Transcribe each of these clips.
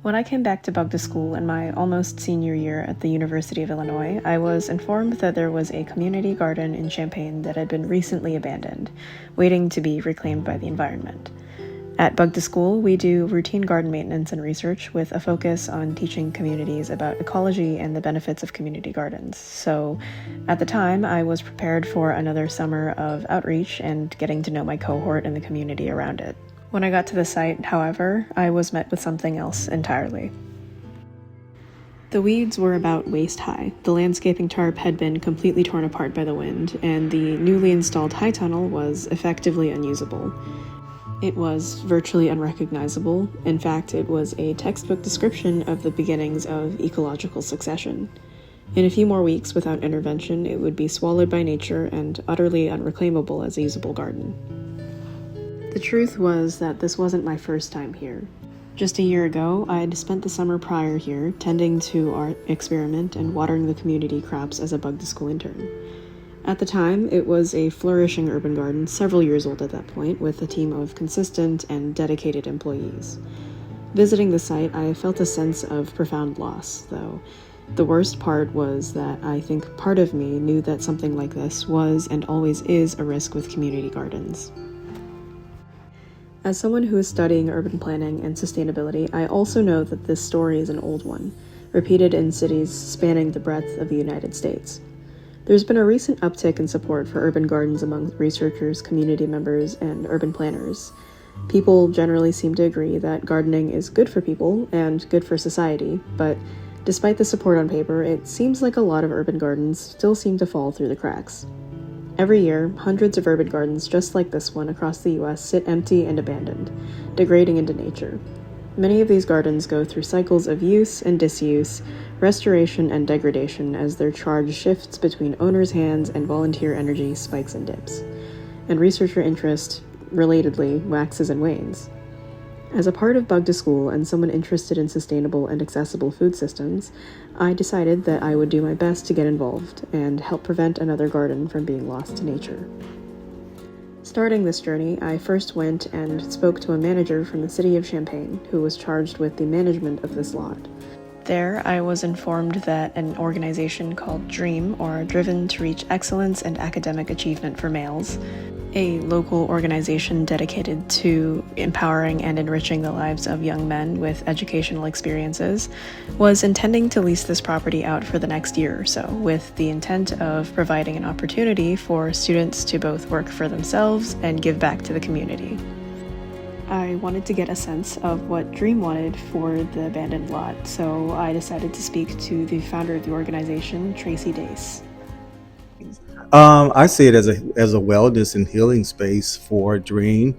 When I came back to Bug2School in my almost senior year at the University of Illinois, I was informed that there was a community garden in Champaign that had been recently abandoned, waiting to be reclaimed by the environment. At Bug2School, we do routine garden maintenance and research with a focus on teaching communities about ecology and the benefits of community gardens. So, at the time, I was prepared for another summer of outreach and getting to know my cohort and the community around it. When I got to the site, however, I was met with something else entirely. The weeds were about waist high, the landscaping tarp had been completely torn apart by the wind, and the newly installed high tunnel was effectively unusable. It was virtually unrecognizable. In fact, it was a textbook description of the beginnings of ecological succession. In a few more weeks, without intervention, it would be swallowed by nature and utterly unreclaimable as a usable garden. The truth was that this wasn't my first time here. Just a year ago, I'd spent the summer prior here, tending to our experiment and watering the community crops as a Bug2School intern. At the time, it was a flourishing urban garden, several years old at that point, with a team of consistent and dedicated employees. Visiting the site, I felt a sense of profound loss, though. The worst part was that I think part of me knew that something like this was and always is a risk with community gardens. As someone who is studying urban planning and sustainability, I also know that this story is an old one, repeated in cities spanning the breadth of the United States. There's been a recent uptick in support for urban gardens among researchers, community members, and urban planners. People generally seem to agree that gardening is good for people and good for society, but despite the support on paper, it seems like a lot of urban gardens still seem to fall through the cracks. Every year, hundreds of urban gardens just like this one across the US sit empty and abandoned, degrading into nature. Many of these gardens go through cycles of use and disuse, restoration and degradation as their charge shifts between owners' hands and volunteer energy spikes and dips. And researcher interest, relatedly, waxes and wanes. As a part of Bug2School and someone interested in sustainable and accessible food systems, I decided that I would do my best to get involved and help prevent another garden from being lost to nature. Starting this journey, I first went and spoke to a manager from the city of Champaign who was charged with the management of this lot. There, I was informed that an organization called DREAM, or Driven to Reach Excellence and Academic Achievement for Males, a local organization dedicated to empowering and enriching the lives of young men with educational experiences, was intending to lease this property out for the next year or so, with the intent of providing an opportunity for students to both work for themselves and give back to the community. I wanted to get a sense of what DREAM wanted for the abandoned lot, so I decided to speak to the founder of the organization, Tracy Dace. I see it as a wellness and healing space for DREAM.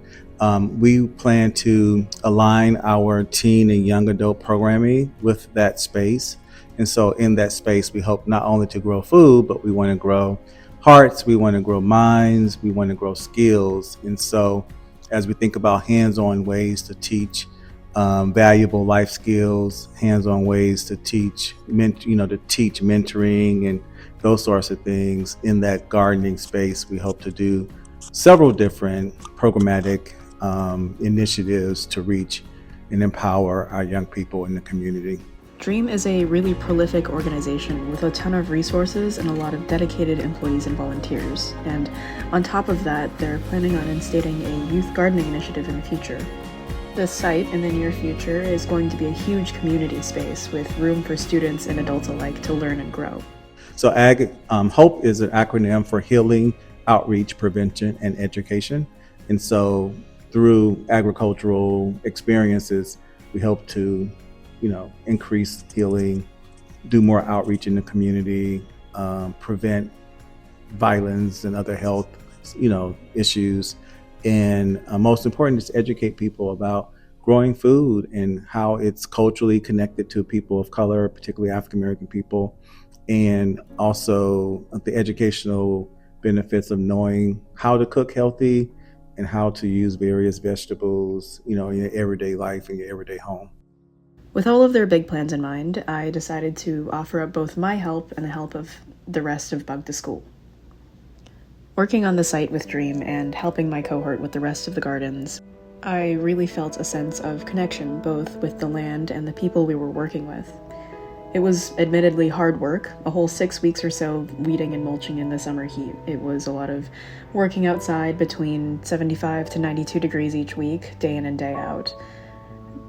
We plan to align our teen and young adult programming with that space. And so in that space, we hope not only to grow food, but we want to grow hearts, we want to grow minds, we want to grow skills. And so as we think about hands-on ways to teach valuable life skills, hands-on ways to teach mentoring and those sorts of things in that gardening space, we hope to do several different programmatic initiatives to reach and empower our young people in the community. DREAM is a really prolific organization with a ton of resources and a lot of dedicated employees and volunteers. And on top of that, they're planning on instating a youth gardening initiative in the future. This site in the near future is going to be a huge community space with room for students and adults alike to learn and grow. So HOPE is an acronym for Healing, Outreach, Prevention, and Education. And so through agricultural experiences, we hope to, increase healing, do more outreach in the community, prevent violence and other health, issues. And most important is to educate people about growing food and how it's culturally connected to people of color, particularly African American people, and also the educational benefits of knowing how to cook healthy and how to use various vegetables, in your everyday life and your everyday home. With all of their big plans in mind, I decided to offer up both my help and the help of the rest of Bug2School. Working on the site with DREAM and helping my cohort with the rest of the gardens, I really felt a sense of connection both with the land and the people we were working with. It was admittedly hard work, a whole 6 weeks or so weeding and mulching in the summer heat. It was a lot of working outside between 75 to 92 degrees each week, day in and day out.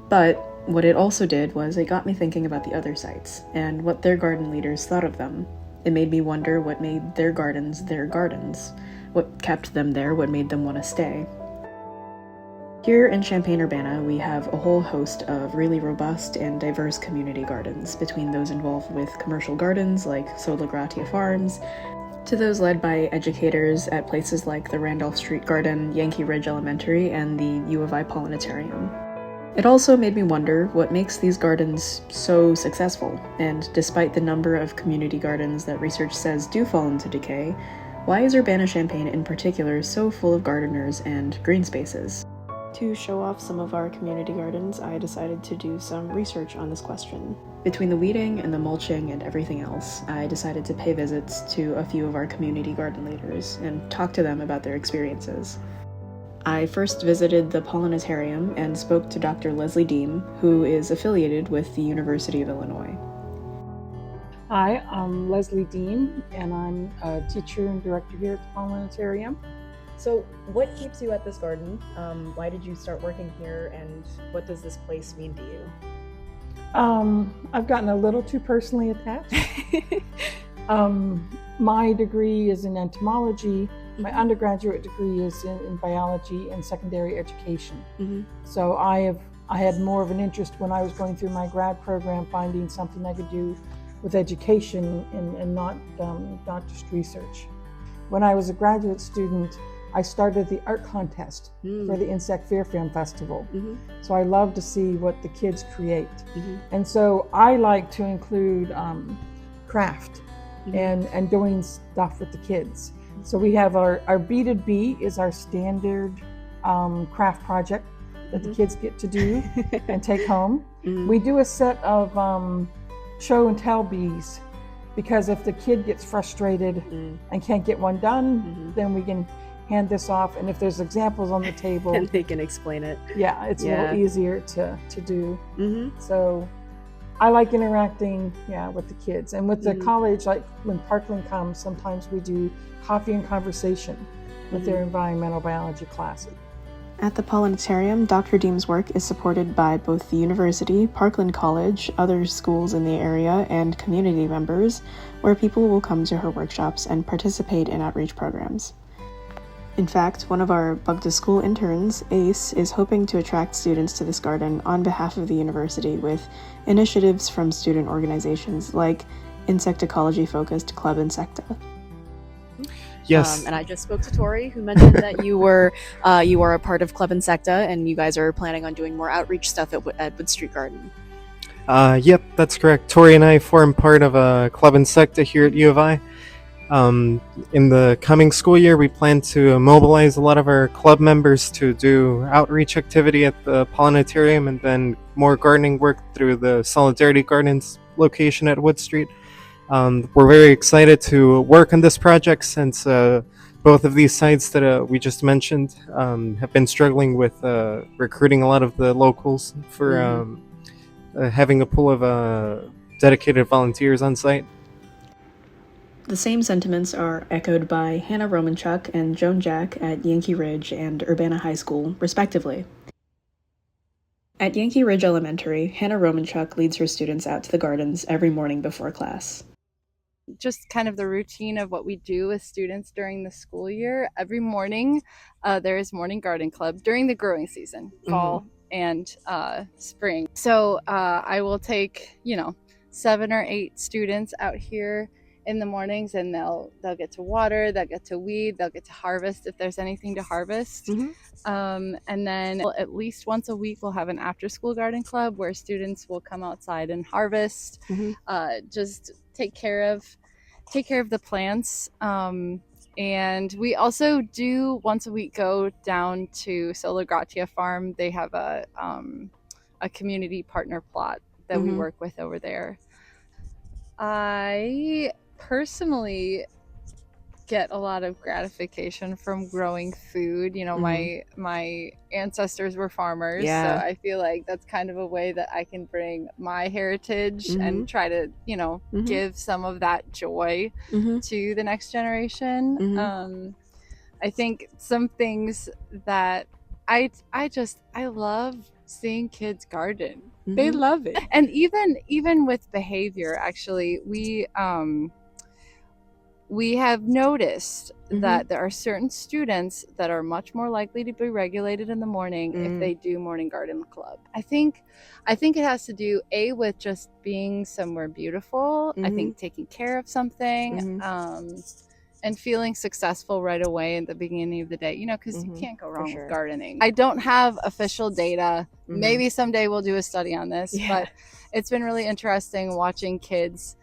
But what it also did was it got me thinking about the other sites and what their garden leaders thought of them. It made me wonder what made their gardens, what kept them there, what made them want to stay. Here in Champaign Urbana, we have a whole host of really robust and diverse community gardens, between those involved with commercial gardens like Sola Gratia Farms, to those led by educators at places like the Randolph Street Garden, Yankee Ridge Elementary, and the U of I Pollinatarium. It also made me wonder what makes these gardens so successful, and despite the number of community gardens that research says do fall into decay, why is Urbana-Champaign in particular so full of gardeners and green spaces? To show off some of our community gardens, I decided to do some research on this question. Between the weeding and the mulching and everything else, I decided to pay visits to a few of our community garden leaders and talk to them about their experiences. I first visited the Pollinatarium and spoke to Dr. Leslie Deem, who is affiliated with the University of Illinois. Hi, I'm Leslie Deem, and I'm a teacher and director here at the Pollinatarium. So what keeps you at this garden? Why did you start working here, and what does this place mean to you? I've gotten a little too personally attached. My degree is in entomology. My undergraduate degree is in biology and secondary education. Mm-hmm. So I had more of an interest when I was going through my grad program, finding something I could do with education and not just research. When I was a graduate student, I started the art contest for the Insect Fear Film Festival. Mm-hmm. So I love to see what the kids create. Mm-hmm. And so I like to include craft and doing stuff with the kids. So we have our Beaded Bee is our standard craft project that the kids get to do and take home. Mm-hmm. We do a set of show and tell bees, because if the kid gets frustrated and can't get one done, then we can hand this off, and if there's examples on the table and they can explain it. Yeah, it's a little easier to do. Mm-hmm. So I like interacting with the kids, and with the college, like when Parkland comes, sometimes we do coffee and conversation with their environmental biology classes. At the Pollinatarium, Dr. Deem's work is supported by both the university, Parkland College, other schools in the area, and community members, where people will come to her workshops and participate in outreach programs. In fact, one of our Bug2School interns, Ace, is hoping to attract students to this garden on behalf of the university with initiatives from student organizations like insect ecology-focused Club Insecta. Yes. And I just spoke to Tori, who mentioned that you are a part of Club Insecta, and you guys are planning on doing more outreach stuff at Wood Street Garden. Yep, that's correct. Tori and I form part of a Club Insecta here at U of I. In the coming school year, we plan to mobilize a lot of our club members to do outreach activity at the Pollinatarium, and then more gardening work through the Solidarity Gardens location at Wood Street. We're very excited to work on this project, since both of these sites that we just mentioned have been struggling with recruiting a lot of the locals for having a pool of dedicated volunteers on site. The same sentiments are echoed by Hannah Romanchuk and Joan Jack at Yankee Ridge and Urbana High School, respectively. At Yankee Ridge Elementary, Hannah Romanchuk leads her students out to the gardens every morning before class. Just kind of the routine of what we do with students during the school year. Every morning, there is morning garden club during the growing season, fall and spring. So I will take, 7 or 8 students out here in the mornings, and they'll get to water, they'll get to weed, they'll get to harvest if there's anything to harvest. And then at least once a week we'll have an after school garden club where students will come outside and harvest, just take care of the plants. And we also do once a week go down to Sola Gratia Farm. They have a community partner plot that we work with over there. I personally get a lot of gratification from growing food. You know, my ancestors were farmers, so I feel like that's kind of a way that I can bring my heritage and try to, you know, give some of that joy to the next generation. I think some things that I love seeing kids garden. They love it. And even with behavior, actually, we have noticed that there are certain students that are much more likely to be regulated in the morning if they do morning garden club. I think it has to do with just being somewhere beautiful. I think taking care of something, and feeling successful right away at the beginning of the day, you know, because you can't go wrong with gardening. I don't have official data. Maybe someday we'll do a study on this, but it's been really interesting watching kids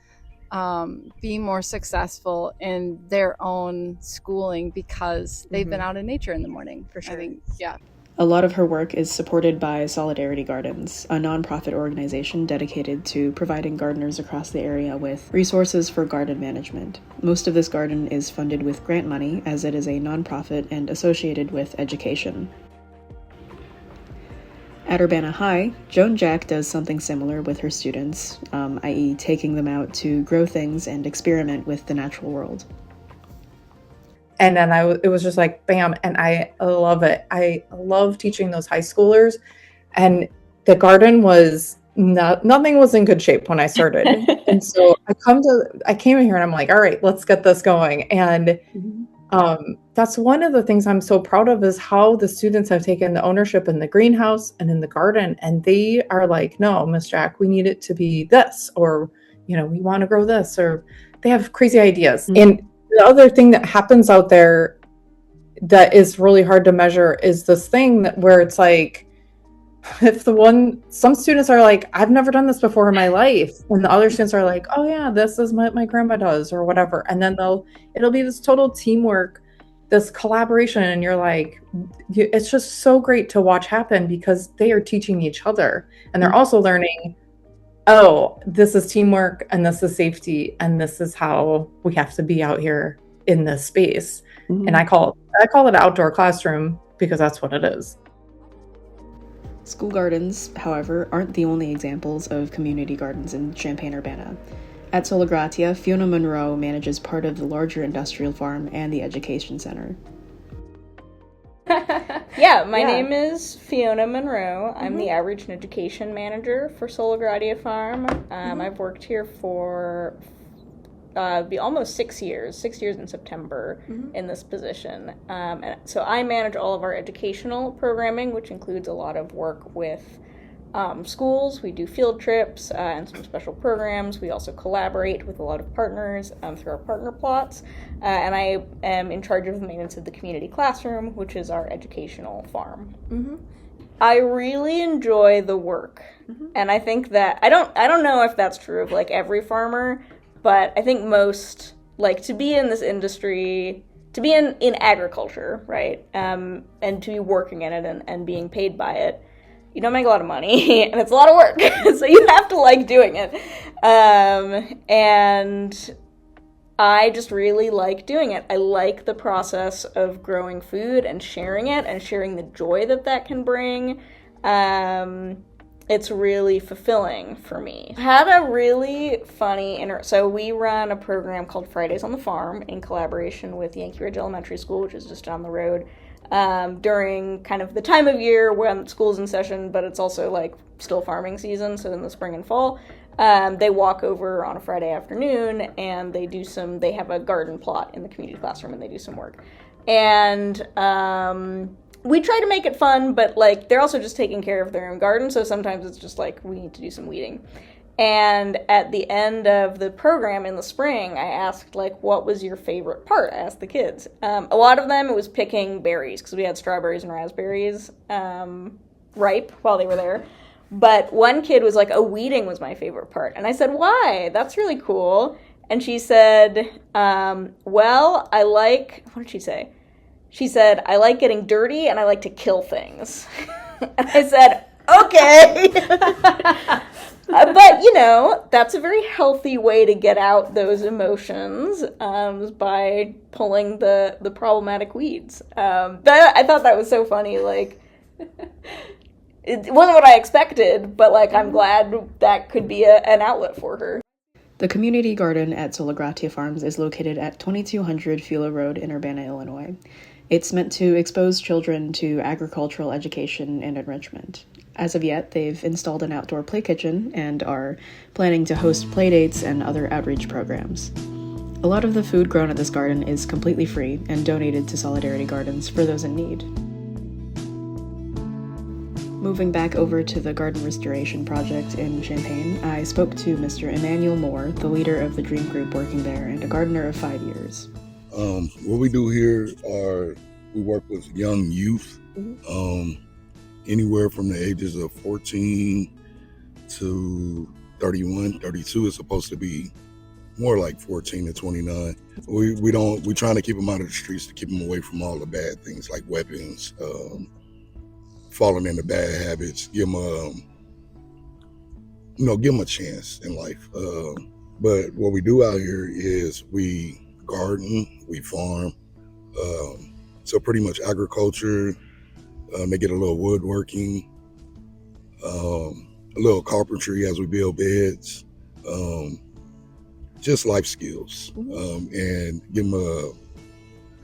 be more successful in their own schooling because they've been out in nature in the morning, for sure. I think, A lot of her work is supported by Solidarity Gardens, a nonprofit organization dedicated to providing gardeners across the area with resources for garden management. Most of this garden is funded with grant money, as it is a nonprofit and associated with education. At Urbana High, Joan Jack does something similar with her students, i.e. taking them out to grow things and experiment with the natural world. And then it was just like, bam, and I love it. I love teaching those high schoolers. And the garden was, nothing was in good shape when I started. And so I came in here and I'm like, all right, let's get this going. And that's one of the things I'm so proud of is how the students have taken the ownership in the greenhouse and in the garden. And they are like, no, Miss Jack, we need it to be this, or, you know, we want to grow this, or they have crazy ideas. And the other thing that happens out there that is really hard to measure is this thing where it's like, some students are like, I've never done this before in my life. And the other students are like, oh yeah, this is what my grandma does or whatever. And then it'll be this total teamwork, this collaboration. And you're like, it's just so great to watch happen because they are teaching each other. And they're also learning, oh, this is teamwork and this is safety. And this is how we have to be out here in this space. And I call it outdoor classroom because that's what it is. School gardens, however, aren't the only examples of community gardens in Champaign Urbana. At Sola Gratia, Fiona Monroe manages part of the larger industrial farm and the education center. My name is Fiona Monroe. I'm the Outreach and Education Manager for Sola Gratia Farm. I've worked here for be almost 6 years in September in this position. And so I manage all of our educational programming, which includes a lot of work with schools. We do field trips and some special programs. We also collaborate with a lot of partners through our partner plots. And I am in charge of the maintenance of the community classroom, which is our educational farm. I really enjoy the work. And I think that, I don't know if that's true of like every farmer, but I think most, like, to be in this industry, to be in agriculture, right, and to be working in it and being paid by it, you don't make a lot of money, and it's a lot of work, so you have to like doing it. And I just really like doing it. I like the process of growing food and sharing it and sharing the joy that can bring. It's really fulfilling for me. I had a really funny so we run a program called Fridays on the Farm in collaboration with Yankee Ridge Elementary School, which is just down the road, during kind of the time of year when school's in session, but it's also like still farming season, so in the spring and fall. They walk over on a Friday afternoon and they have a garden plot in the community classroom and they do some work. And we try to make it fun, but like they're also just taking care of their own garden, so sometimes it's just like we need to do some weeding. And at the end of the program in the spring, I asked like, what was your favorite part? I asked the kids. A lot of them, it was picking berries, because we had strawberries and raspberries ripe while they were there. But one kid was like, weeding was my favorite part. And I said, why? That's really cool. And she said, well, what did she say? She said, I like getting dirty and I like to kill things. And I said, okay. But, you know, that's a very healthy way to get out those emotions, by pulling the problematic weeds. I thought that was so funny. Like, it wasn't what I expected, but, like, I'm glad that could be an outlet for her. The community garden at Sola Gratia Farms is located at 2200 Philo Road in Urbana, Illinois. It's meant to expose children to agricultural education and enrichment. As of yet, they've installed an outdoor play kitchen and are planning to host playdates and other outreach programs. A lot of the food grown at this garden is completely free and donated to Solidarity Gardens for those in need. Moving back over to the garden restoration project in Champaign, I spoke to Mr. Emmanuel Moore, the leader of the Dream Group working there and a gardener of 5 years. What we do here we work with young youth, anywhere from the ages of 14 to 31, 32 is supposed to be more like 14 to 29. We trying to keep them out of the streets to keep them away from all the bad things like weapons, falling into bad habits, give them a chance in life. But what we do out here is we garden, we farm, so pretty much agriculture. They get a little woodworking, a little carpentry as we build beds, just life skills, and give them a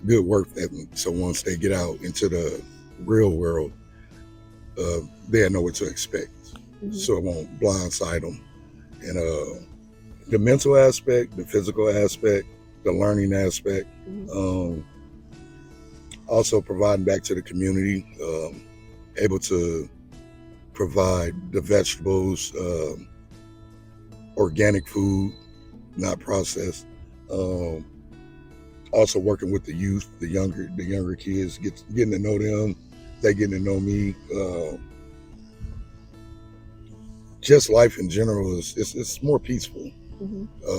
good work ethic. So once they get out into the real world, they'll know what to expect. So it won't blindside them. And the mental aspect, the physical aspect, the learning aspect, also providing back to the community, able to provide the vegetables, organic food, not processed. Also working with the youth, the younger kids, getting to know them, they getting to know me. Just life in general it's more peaceful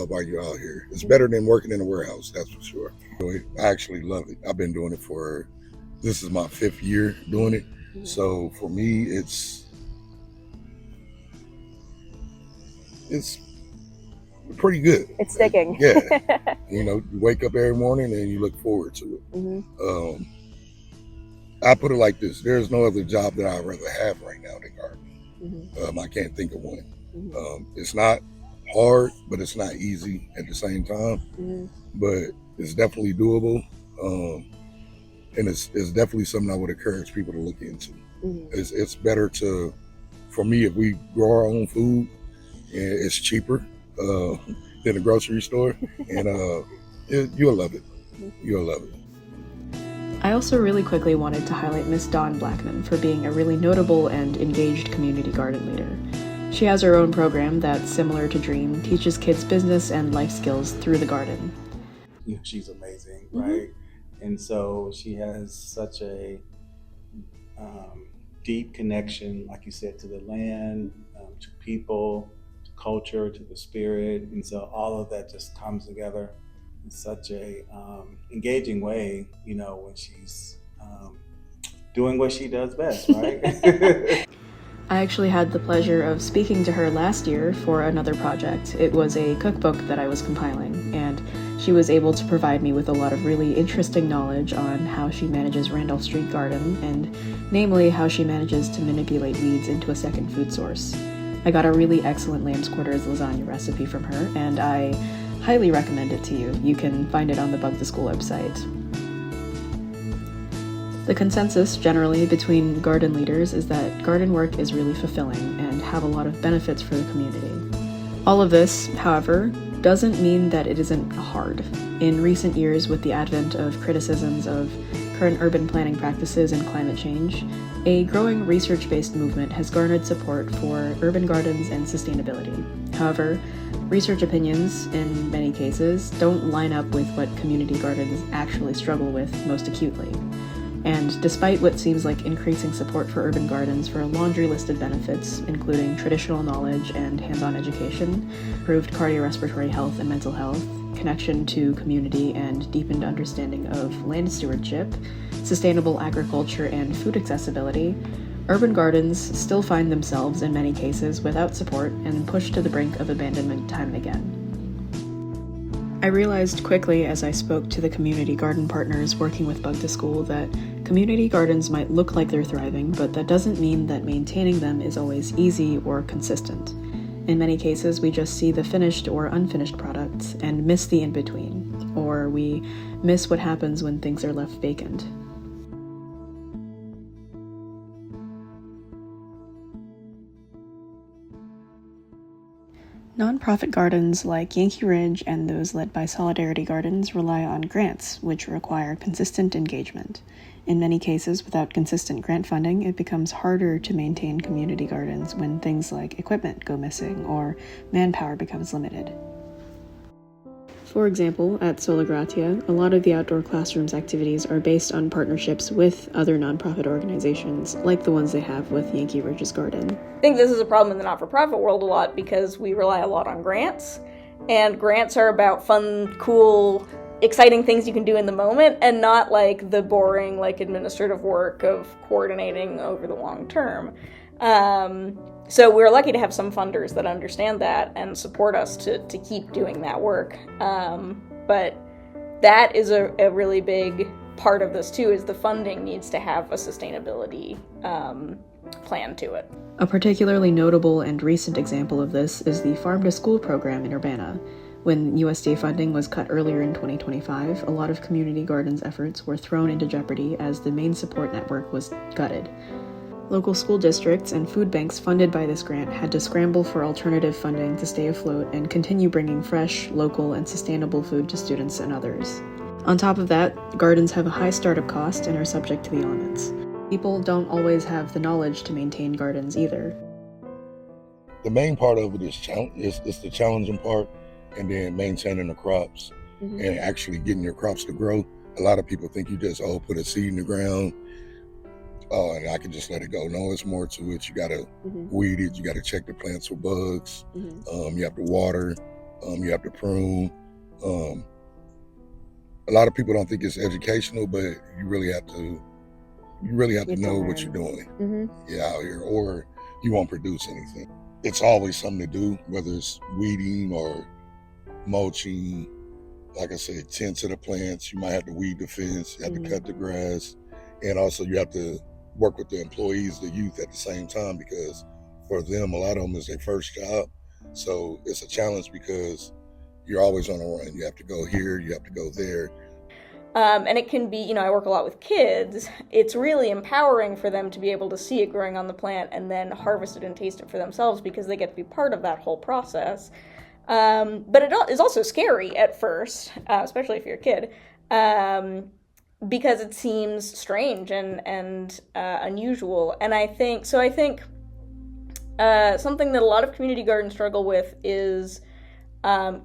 while you're out here. It's better than working in a warehouse, that's for sure. I actually love it. I've been doing it this is my 5th year doing it. So for me, it's pretty good. It's sticking. Yeah. You wake up every morning and you look forward to it. I put it like this. There's no other job that I'd rather have right now than gardening. I can't think of one. It's not hard, but it's not easy at the same time. But it's definitely doable. And it's definitely something I would encourage people to look into. It's better for me, if we grow our own food, and it's cheaper than a grocery store, and you'll love it. You'll love it. I also really quickly wanted to highlight Miss Dawn Blackman for being a really notable and engaged community garden leader. She has her own program that, similar to Dream, teaches kids business and life skills through the garden. She's amazing, right? And so she has such a deep connection, like you said, to the land, to people, to culture, to the spirit. And so all of that just comes together in such a engaging way, when she's doing what she does best, right? I actually had the pleasure of speaking to her last year for another project. It was a cookbook that I was compiling, and she was able to provide me with a lot of really interesting knowledge on how she manages Randolph Street Garden, and namely how she manages to manipulate weeds into a second food source. I got a really excellent lamb's quarters lasagna recipe from her, and I highly recommend it to you. You can find it on the Bug2School website. The consensus generally between garden leaders is that garden work is really fulfilling and have a lot of benefits for the community. All of this, however, doesn't mean that it isn't hard. In recent years, with the advent of criticisms of current urban planning practices and climate change, a growing research-based movement has garnered support for urban gardens and sustainability. However, research opinions, in many cases, don't line up with what community gardens actually struggle with most acutely. And despite what seems like increasing support for urban gardens for a laundry list of benefits, including traditional knowledge and hands-on education, improved cardiorespiratory health and mental health, connection to community and deepened understanding of land stewardship, sustainable agriculture and food accessibility, Urban gardens still find themselves, in many cases, without support and pushed to the brink of abandonment time and again. I realized quickly as I spoke to the community garden partners working with Bug2School that community gardens might look like they're thriving, but that doesn't mean that maintaining them is always easy or consistent. In many cases, we just see the finished or unfinished products and miss the in-between, or we miss what happens when things are left vacant. Nonprofit gardens like Yankee Ridge and those led by Solidarity Gardens rely on grants, which require consistent engagement. In many cases, without consistent grant funding, it becomes harder to maintain community gardens when things like equipment go missing or manpower becomes limited. For example, at Sola Gratia, a lot of the outdoor classrooms activities are based on partnerships with other nonprofit organizations, like the ones they have with Yankee Ridge's garden. I think this is a problem in the not-for-profit world a lot because we rely a lot on grants, and grants are about fun, cool, exciting things you can do in the moment, and not like the boring, like administrative work of coordinating over the long term. So we're lucky to have some funders that understand that and support us to keep doing that work. But that is a really big part of this too, is the funding needs to have a sustainability plan to it. A particularly notable and recent example of this is the Farm-to-School program in Urbana. When USDA funding was cut earlier in 2025, a lot of community gardens efforts were thrown into jeopardy as the main support network was gutted. Local school districts and food banks funded by this grant had to scramble for alternative funding to stay afloat and continue bringing fresh, local, and sustainable food to students and others. On top of that, gardens have a high startup cost and are subject to the elements. People don't always have the knowledge to maintain gardens either. The main part of it is the challenging part, and then maintaining the crops and actually getting your crops to grow. A lot of people think you just, put a seed in the ground, and I can just let it go. No, it's more to it. You gotta weed it. You gotta check the plants for bugs. You have to water. You have to prune. A lot of people don't think it's educational, but you really have to know what you're doing. Out here, or you won't produce anything. It's always something to do, whether it's weeding or mulching. Like I said, tend to the plants. You might have to weed the fence. You have to cut the grass, and also you have to work with the employees, the youth at the same time, because for them, a lot of them is their first job. So it's a challenge because you're always on a run. You have to go here, you have to go there. And it can be, I work a lot with kids. It's really empowering for them to be able to see it growing on the plant and then harvest it and taste it for themselves because they get to be part of that whole process. But it is also scary at first, especially if you're a kid. Because it seems strange and unusual. And I think something that a lot of community gardens struggle with is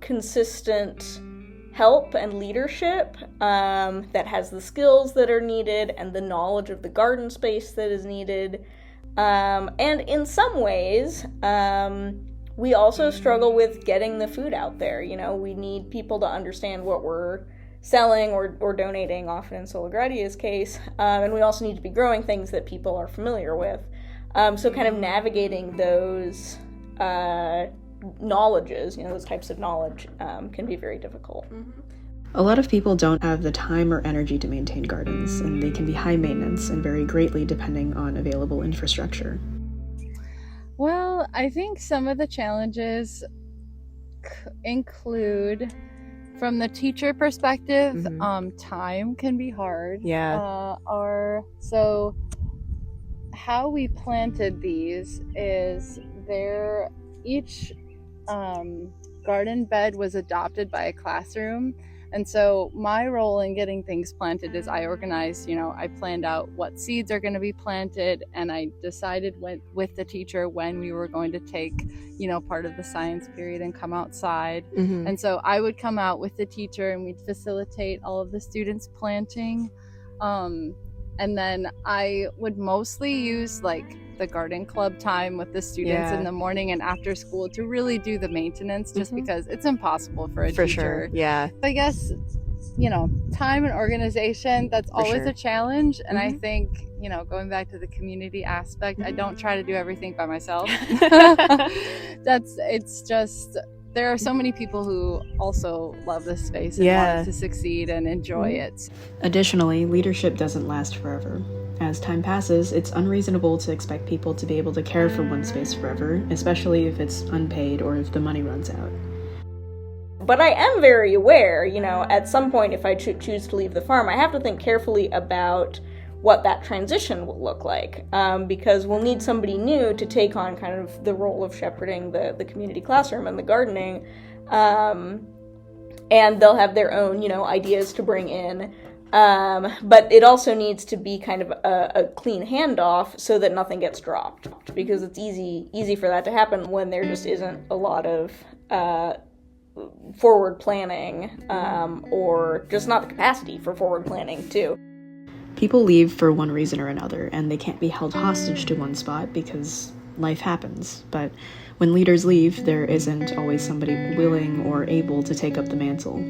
consistent help and leadership that has the skills that are needed and the knowledge of the garden space that is needed. And in some ways, we also struggle with getting the food out there. We need people to understand what we're selling or donating, often in Sola Gratia's case, and we also need to be growing things that people are familiar with. So kind of navigating those knowledges, those types of knowledge can be very difficult. A lot of people don't have the time or energy to maintain gardens, and they can be high maintenance and vary greatly depending on available infrastructure. Well, I think some of the challenges include, from the teacher perspective, time can be hard. So how we planted these is each garden bed was adopted by a classroom. And so my role in getting things planted is I organized, I planned out what seeds are going to be planted, and I decided with the teacher when we were going to take, part of the science period and come outside. And so I would come out with the teacher and we'd facilitate all of the students planting. And then I would mostly use the garden club time with the students in the morning and after school to really do the maintenance, just because it's impossible for a teacher. Sure. Yeah. I guess time and organization, that's For always sure. a challenge. And I think, going back to the community aspect, I don't try to do everything by myself. It's just, there are so many people who also love this space and want it to succeed and enjoy it. Additionally, leadership doesn't last forever. As time passes, it's unreasonable to expect people to be able to care for one space forever, especially if it's unpaid or if the money runs out. But I am very aware, at some point if I choose to leave the farm, I have to think carefully about what that transition will look like, because we'll need somebody new to take on kind of the role of shepherding the community classroom and the gardening, and they'll have their own, ideas to bring in, but it also needs to be kind of a clean handoff so that nothing gets dropped, because it's easy for that to happen when there just isn't a lot of forward planning, or just not the capacity for forward planning too. People leave for one reason or another, and they can't be held hostage to one spot because life happens. But when leaders leave, there isn't always somebody willing or able to take up the mantle.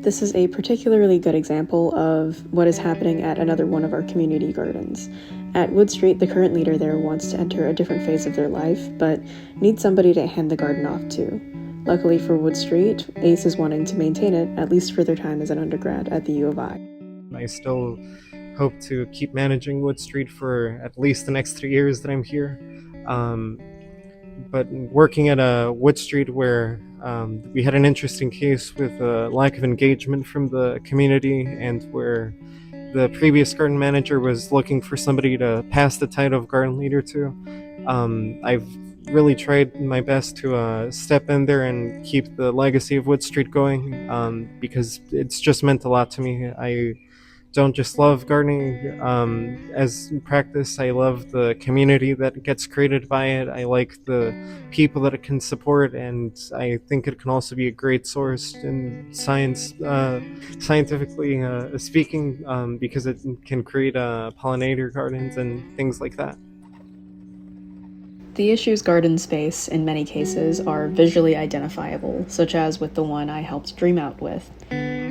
This is a particularly good example of what is happening at another one of our community gardens. At Wood Street, the current leader there wants to enter a different phase of their life, but needs somebody to hand the garden off to. Luckily for Wood Street, Ace is wanting to maintain it, at least for their time as an undergrad at the U of I. I still hope to keep managing Wood Street for at least the next 3 years that I'm here. But working at a Wood Street where we had an interesting case with a lack of engagement from the community, and where the previous garden manager was looking for somebody to pass the title of garden leader to, I've really tried my best to step in there and keep the legacy of Wood Street going, because it's just meant a lot to me. I don't just love gardening as practice, I love the community that gets created by it. I like the people that it can support, and I think it can also be a great source in scientifically speaking, because it can create pollinator gardens and things like that. The issues gardens face, in many cases, are visually identifiable, such as with the one I helped Dream Out with.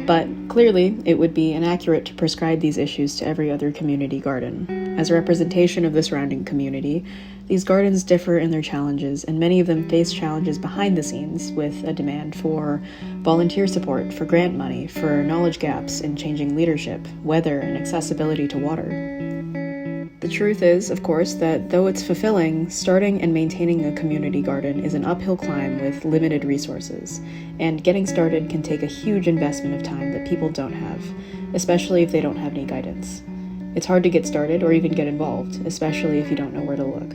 But clearly, it would be inaccurate to prescribe these issues to every other community garden. As a representation of the surrounding community, these gardens differ in their challenges, and many of them face challenges behind the scenes, with a demand for volunteer support, for grant money, for knowledge gaps in changing leadership, weather, and accessibility to water. The truth is, of course, that though it's fulfilling, starting and maintaining a community garden is an uphill climb with limited resources, and getting started can take a huge investment of time that people don't have, especially if they don't have any guidance. It's hard to get started or even get involved, especially if you don't know where to look.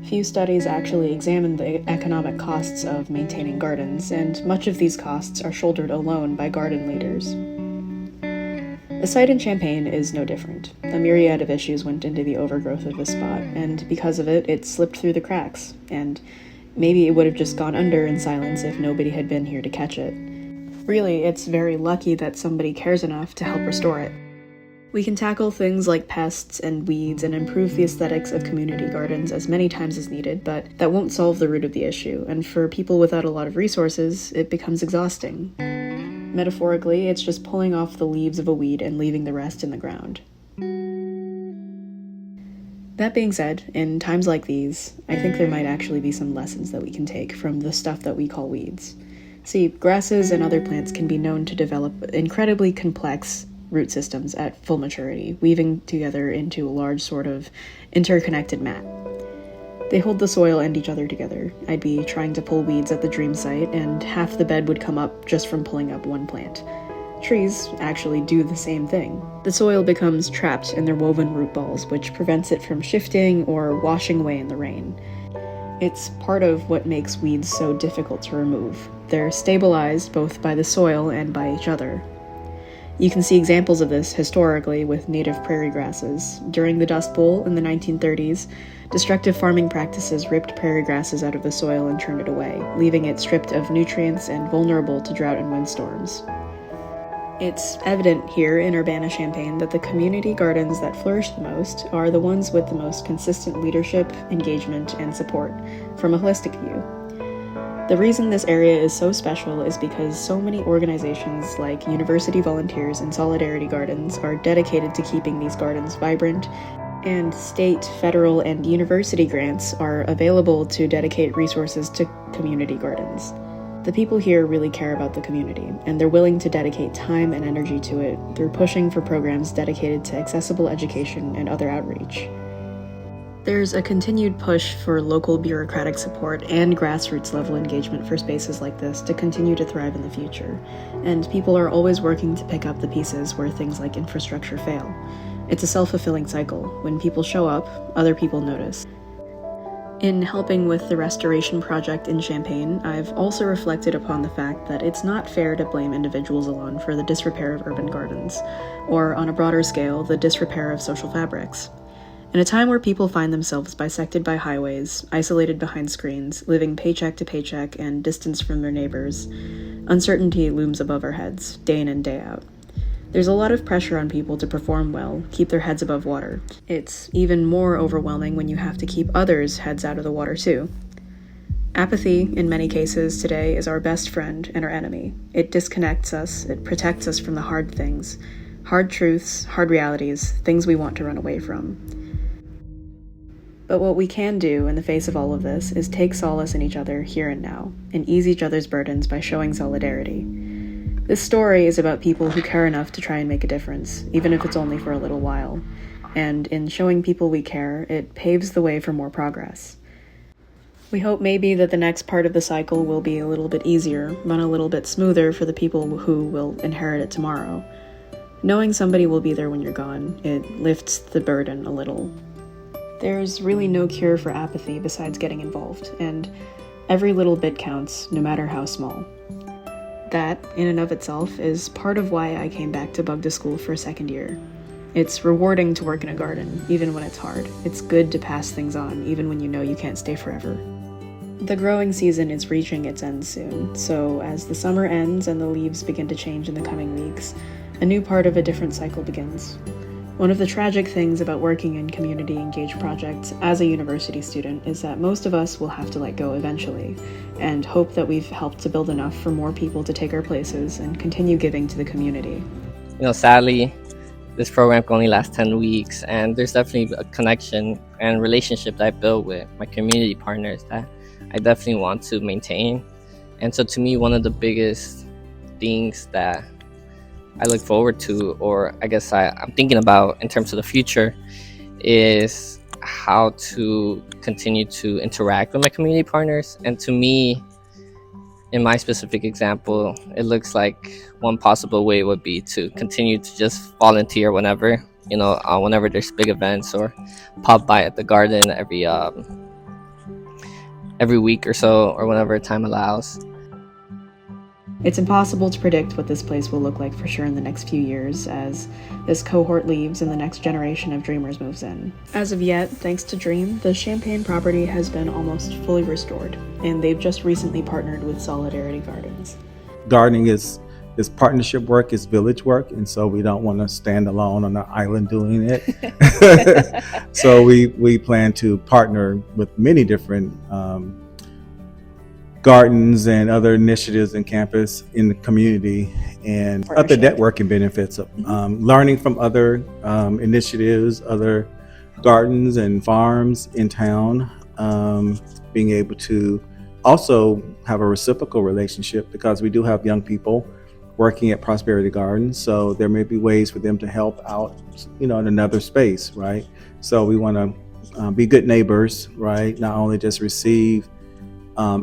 Few studies actually examine the economic costs of maintaining gardens, and much of these costs are shouldered alone by garden leaders. The site in Champaign is no different. A myriad of issues went into the overgrowth of this spot, and because of it, it slipped through the cracks, and maybe it would have just gone under in silence if nobody had been here to catch it. Really, it's very lucky that somebody cares enough to help restore it. We can tackle things like pests and weeds and improve the aesthetics of community gardens as many times as needed, but that won't solve the root of the issue, and for people without a lot of resources, it becomes exhausting. Metaphorically, it's just pulling off the leaves of a weed and leaving the rest in the ground. That being said, in times like these, I think there might actually be some lessons that we can take from the stuff that we call weeds. See, grasses and other plants can be known to develop incredibly complex root systems at full maturity, weaving together into a large sort of interconnected mat. They hold the soil and each other together. I'd be trying to pull weeds at the dream site, and half the bed would come up just from pulling up one plant. Trees actually do the same thing. The soil becomes trapped in their woven root balls, which prevents it from shifting or washing away in the rain. It's part of what makes weeds so difficult to remove. They're stabilized both by the soil and by each other. You can see examples of this historically with native prairie grasses. During the Dust Bowl in the 1930s, destructive farming practices ripped prairie grasses out of the soil and turned it away, leaving it stripped of nutrients and vulnerable to drought and windstorms. It's evident here in Urbana Champaign that the community gardens that flourish the most are the ones with the most consistent leadership, engagement, and support from a holistic view. The reason this area is so special is because so many organizations like University Volunteers and Solidarity Gardens are dedicated to keeping these gardens vibrant, and state, federal, and university grants are available to dedicate resources to community gardens. The people here really care about the community, and they're willing to dedicate time and energy to it through pushing for programs dedicated to accessible education and other outreach. There's a continued push for local bureaucratic support and grassroots level engagement for spaces like this to continue to thrive in the future, and people are always working to pick up the pieces where things like infrastructure fail. It's a self-fulfilling cycle. When people show up, other people notice. In helping with the restoration project in Champaign, I've also reflected upon the fact that it's not fair to blame individuals alone for the disrepair of urban gardens, or on a broader scale, the disrepair of social fabrics. In a time where people find themselves bisected by highways, isolated behind screens, living paycheck to paycheck and distanced from their neighbors, uncertainty looms above our heads, day in and day out. There's a lot of pressure on people to perform well, keep their heads above water. It's even more overwhelming when you have to keep others' heads out of the water too. Apathy, in many cases today, is our best friend and our enemy. It disconnects us, it protects us from the hard things, hard truths, hard realities, things we want to run away from. But what we can do in the face of all of this is take solace in each other here and now, and ease each other's burdens by showing solidarity. This story is about people who care enough to try and make a difference, even if it's only for a little while. And in showing people we care, it paves the way for more progress. We hope maybe that the next part of the cycle will be a little bit easier, run a little bit smoother for the people who will inherit it tomorrow. Knowing somebody will be there when you're gone, it lifts the burden a little. There's really no cure for apathy besides getting involved, and every little bit counts, no matter how small. That, in and of itself, is part of why I came back to Bug2School for a second year. It's rewarding to work in a garden, even when it's hard. It's good to pass things on, even when you know you can't stay forever. The growing season is reaching its end soon, so as the summer ends and the leaves begin to change in the coming weeks, a new part of a different cycle begins. One of the tragic things about working in community-engaged projects as a university student is that most of us will have to let go eventually, and hope that we've helped to build enough for more people to take our places and continue giving to the community. Sadly, this program can only last 10 weeks, and there's definitely a connection and relationship that I built with my community partners that I definitely want to maintain. And so to me, one of the biggest things that I look forward to, or I guess I'm thinking about in terms of the future, is how to continue to interact with my community partners. And to me, in my specific example, it looks like one possible way would be to continue to just volunteer whenever, whenever there's big events, or pop by at the garden every week or so, or whenever time allows. It's impossible to predict what this place will look like for sure in the next few years as this cohort leaves and the next generation of dreamers moves in. As of yet, thanks to Dream, the Champaign property has been almost fully restored, and they've just recently partnered with Solidarity Gardens. Gardening is partnership work, is village work, and so we don't want to stand alone on an island doing it. So we plan to partner with many different gardens and other initiatives in campus, in the community, and other networking benefits of learning from other initiatives, other gardens and farms in town, being able to also have a reciprocal relationship, because we do have young people working at Prosperity Gardens, so there may be ways for them to help out, in another space, right? So we want to be good neighbors, right? Not only just receive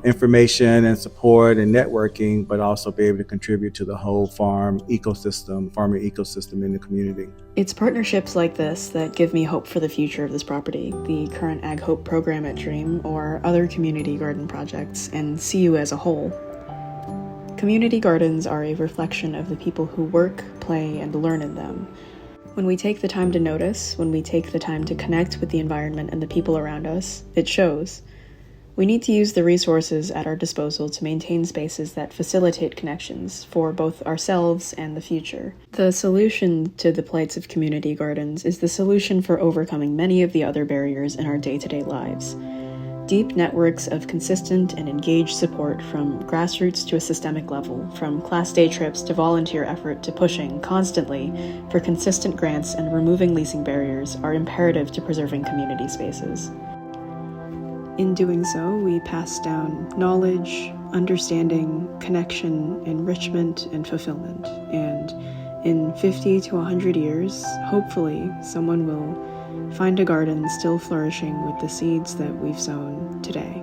information and support and networking, but also be able to contribute to the whole farming ecosystem in the community. It's partnerships like this that give me hope for the future of this property, the current Ag Hope program at Dream, or other community garden projects, and CU as a whole. Community gardens are a reflection of the people who work, play, and learn in them. When we take the time to notice, when we take the time to connect with the environment and the people around us, it shows. We need to use the resources at our disposal to maintain spaces that facilitate connections for both ourselves and the future. The solution to the plights of community gardens is the solution for overcoming many of the other barriers in our day-to-day lives. Deep networks of consistent and engaged support from grassroots to a systemic level, from class day trips to volunteer effort to pushing constantly for consistent grants and removing leasing barriers are imperative to preserving community spaces. In doing so, we pass down knowledge, understanding, connection, enrichment, and fulfillment. And in 50 to 100 years, hopefully, someone will find a garden still flourishing with the seeds that we've sown today.